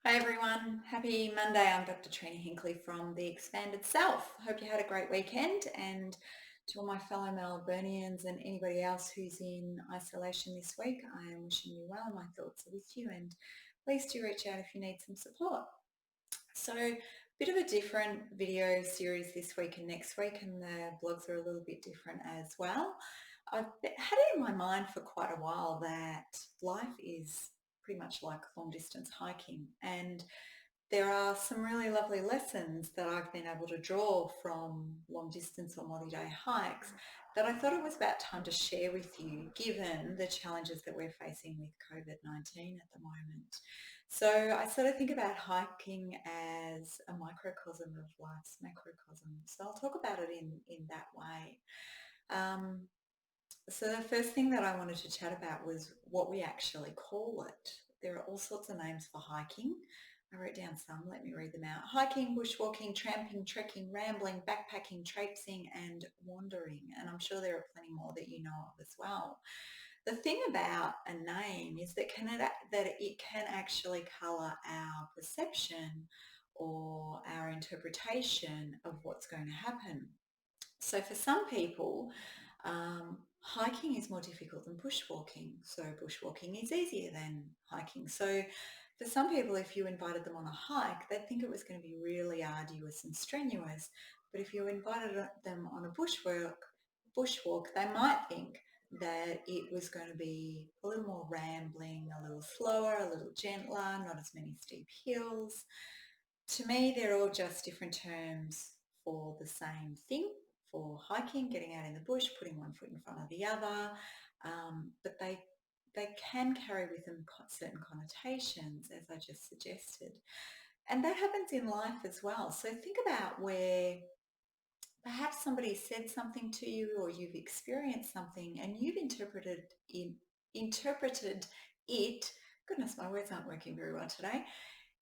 Hi everyone, happy Monday. I'm Dr. Trina Hinkley from The Expanded Self. Hope you had a great weekend, and to all my fellow Melburnians and anybody else who's in isolation this week, I am wishing you well. My thoughts are with you, and please do reach out if you need some support. So, bit of a different video series this week and next week, and the blogs are a little bit different as well. I've had it in my mind for quite a while that life is pretty much like long distance hiking, and there are some really lovely lessons that I've been able to draw from long distance or multi-day hikes that I thought it was about time to share with you, given the challenges that we're facing with COVID-19 at the moment. So I sort of think about hiking as a microcosm of life's macrocosm. So I'll talk about it in that way. Um, so the first thing that I wanted to chat about was what we actually call it. There are all sorts of names for hiking. I wrote down some, let me read them out. Hiking, bushwalking, tramping, trekking, rambling, backpacking, traipsing and wandering. And I'm sure there are plenty more that you know of as well. The thing about a name is that it can actually colour our perception or our interpretation of what's going to happen. So for some people, hiking is more difficult than bushwalking. So bushwalking is easier than hiking. So for some people, if you invited them on a hike, they'd think it was going to be really arduous and strenuous. But if you invited them on a bushwalk, they might think that it was going to be a little more rambling, a little slower, a little gentler, not as many steep hills. To me, they're all just different terms for the same thing, for hiking, getting out in the bush, putting one foot in front of the other, but they can carry with them certain connotations, as I just suggested. And that happens in life as well. So think about where perhaps somebody said something to you or you've experienced something and you've interpreted it, goodness, my words aren't working very well today,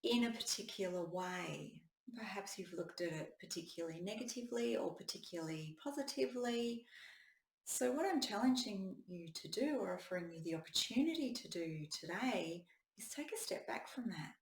in a particular way. Perhaps you've looked at it particularly negatively or particularly positively. So what I'm challenging you to do, or offering you the opportunity to do today, is take a step back from that.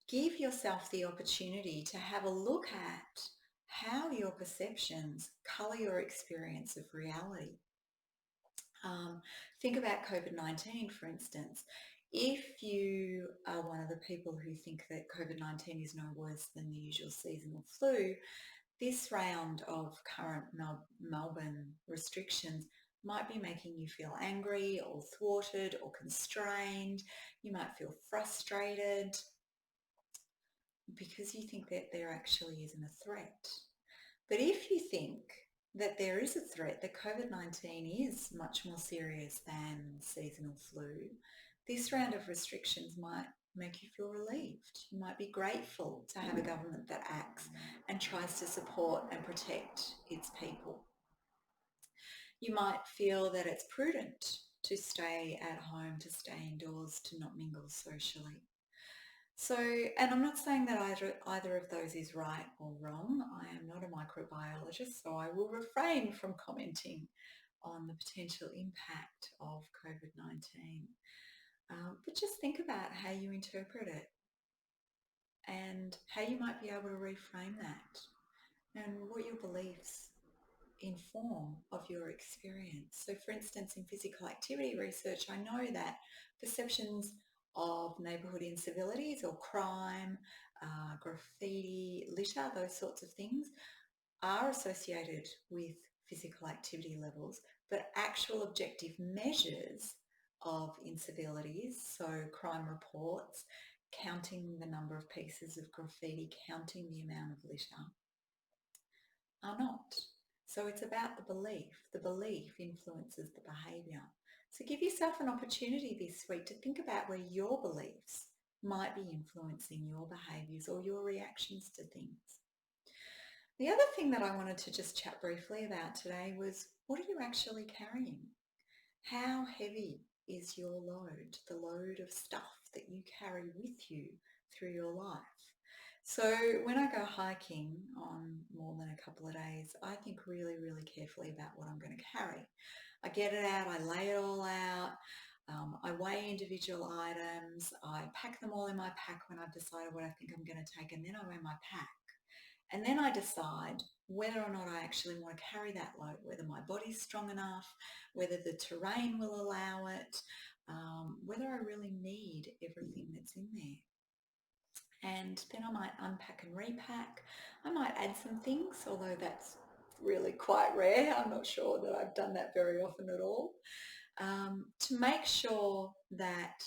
Give yourself the opportunity to have a look at how your perceptions colour your experience of reality. Think about COVID-19, for instance. If you are one of the people who think that COVID-19 is no worse than the usual seasonal flu, this round of current Melbourne restrictions might be making you feel angry or thwarted or constrained. You might feel frustrated because you think that there actually isn't a threat. But if you think that there is a threat, that COVID-19 is much more serious than seasonal flu, this round of restrictions might make you feel relieved. You might be grateful to have a government that acts and tries to support and protect its people. You might feel that it's prudent to stay at home, to stay indoors, to not mingle socially. So, and I'm not saying that either of those is right or wrong. I am not a microbiologist, so I will refrain from commenting on the potential impact of COVID-19. But just think about how you interpret it and how you might be able to reframe that and what your beliefs inform of your experience. So for instance, in physical activity research, I know that perceptions of neighbourhood incivilities or crime, graffiti, litter, those sorts of things are associated with physical activity levels, but actual objective measures of incivilities, so crime reports, counting the number of pieces of graffiti, counting the amount of litter, are not. So it's about the belief. The belief influences the behaviour. So give yourself an opportunity this week to think about where your beliefs might be influencing your behaviours or your reactions to things. The other thing that I wanted to just chat briefly about today was, what are you actually carrying? How heavy is your load, the load of stuff that you carry with you through your life? So when I go hiking on more than a couple of days, I think really, really carefully about what I'm going to carry. I get it out, I lay it all out. I weigh individual items. I pack them all in my pack when I've decided what I think I'm going to take, and then I weigh my pack. And then I decide whether or not I actually want to carry that load, whether my body's strong enough, whether the terrain will allow it, whether I really need everything that's in there. And then I might unpack and repack. I might add some things, although that's really quite rare. I'm not sure that I've done that very often at all. To make sure that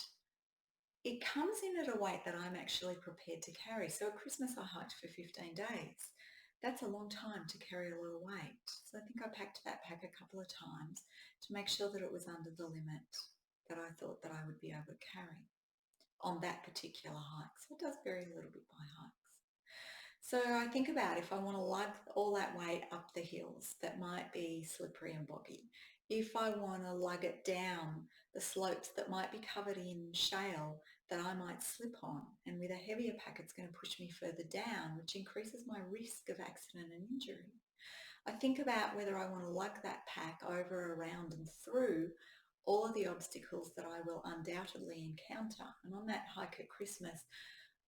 it comes in at a weight that I'm actually prepared to carry. So at Christmas I hiked for 15 days. That's a long time to carry a lot of weight. So I think I packed that pack a couple of times to make sure that it was under the limit that I thought that I would be able to carry on that particular hike. So it does vary a little bit by hikes. So I think about if I want to lug all that weight up the hills that might be slippery and boggy, if I want to lug it down the slopes that might be covered in shale that I might slip on, and with a heavier pack it's going to push me further down, which increases my risk of accident and injury. I think about whether I want to lug that pack over, around and through all of the obstacles that I will undoubtedly encounter. And on that hike at Christmas,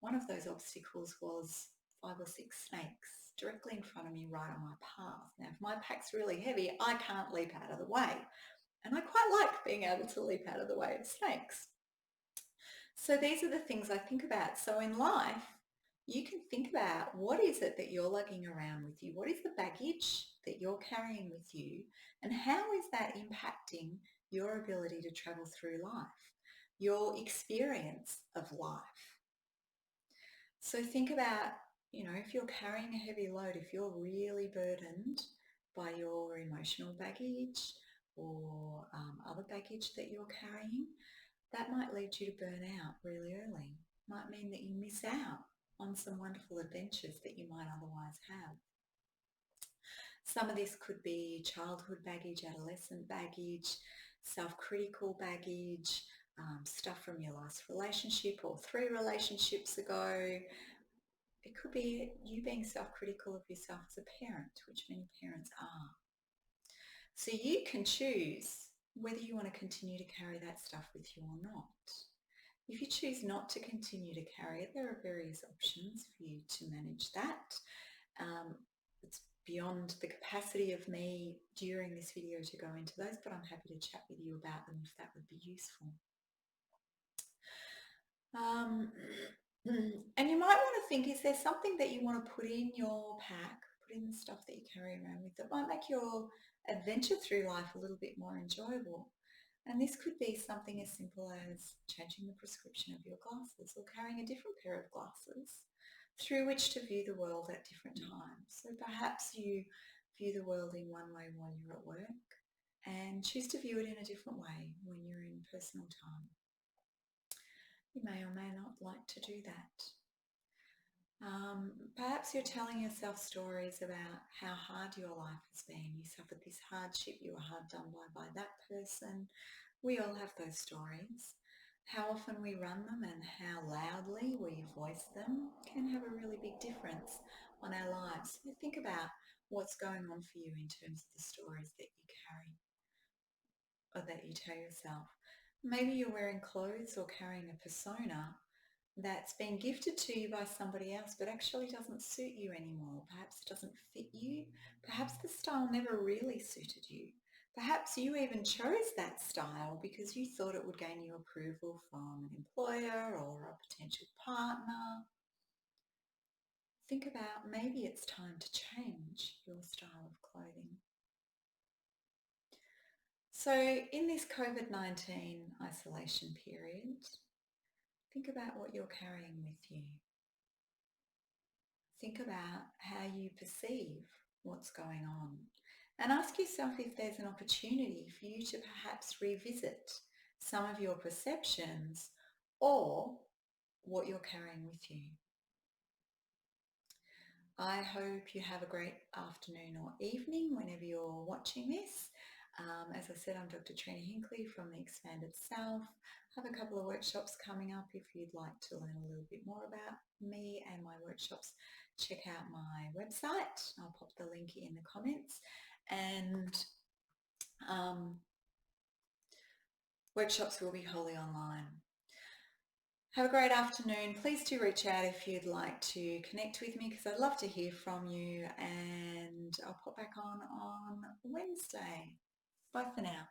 one of those obstacles was 5 or 6 snakes directly in front of me right on my path. Now, if my pack's really heavy, I can't leap out of the way. And I quite like being able to leap out of the way of snakes. So these are the things I think about. So in life, you can think about what is it that you're lugging around with you? What is the baggage that you're carrying with you? And how is that impacting your ability to travel through life, your experience of life? So think about, if you're carrying a heavy load, if you're really burdened by your emotional baggage or other baggage that you're carrying, that might lead you to burn out really early. Might mean that you miss out on some wonderful adventures that you might otherwise have. Some of this could be childhood baggage, adolescent baggage, self-critical baggage, stuff from your last relationship or 3 relationships ago. It could be you being self-critical of yourself as a parent, which many parents are. So you can choose whether you want to continue to carry that stuff with you or not. If you choose not to continue to carry it, there are various options for you to manage that. It's beyond the capacity of me during this video to go into those, but I'm happy to chat with you about them if that would be useful. And you might want to think, is there something that you want to put in your pack, put in the stuff that you carry around with that might make your adventure through life a little bit more enjoyable? And this could be something as simple as changing the prescription of your glasses or carrying a different pair of glasses through which to view the world at different times. So perhaps you view the world in one way while you're at work and choose to view it in a different way when you're in personal time. You may or may not like to do that. Perhaps you're telling yourself stories about how hard your life has been. You suffered this hardship, you were hard done by that person. We all have those stories. How often we run them and how loudly we voice them can have a really big difference on our lives. So think about what's going on for you in terms of the stories that you carry or that you tell yourself. Maybe you're wearing clothes or carrying a persona that's been gifted to you by somebody else but actually doesn't suit you anymore. Perhaps it doesn't fit you. Perhaps the style never really suited you. Perhaps you even chose that style because you thought it would gain you approval from an employer or a potential partner. Think about maybe it's time to change your style of clothing. So in this COVID-19 isolation period, think about what you're carrying with you. Think about how you perceive what's going on and ask yourself if there's an opportunity for you to perhaps revisit some of your perceptions or what you're carrying with you. I hope you have a great afternoon or evening whenever you're watching this. As I said, I'm Dr. Trina Hinckley from the Expanded Self. I have a couple of workshops coming up. If you'd like to learn a little bit more about me and my workshops, check out my website. I'll pop the link in the comments. And Workshops will be wholly online. Have a great afternoon. Please do reach out if you'd like to connect with me because I'd love to hear from you, and I'll pop back on Wednesday. Bye for now.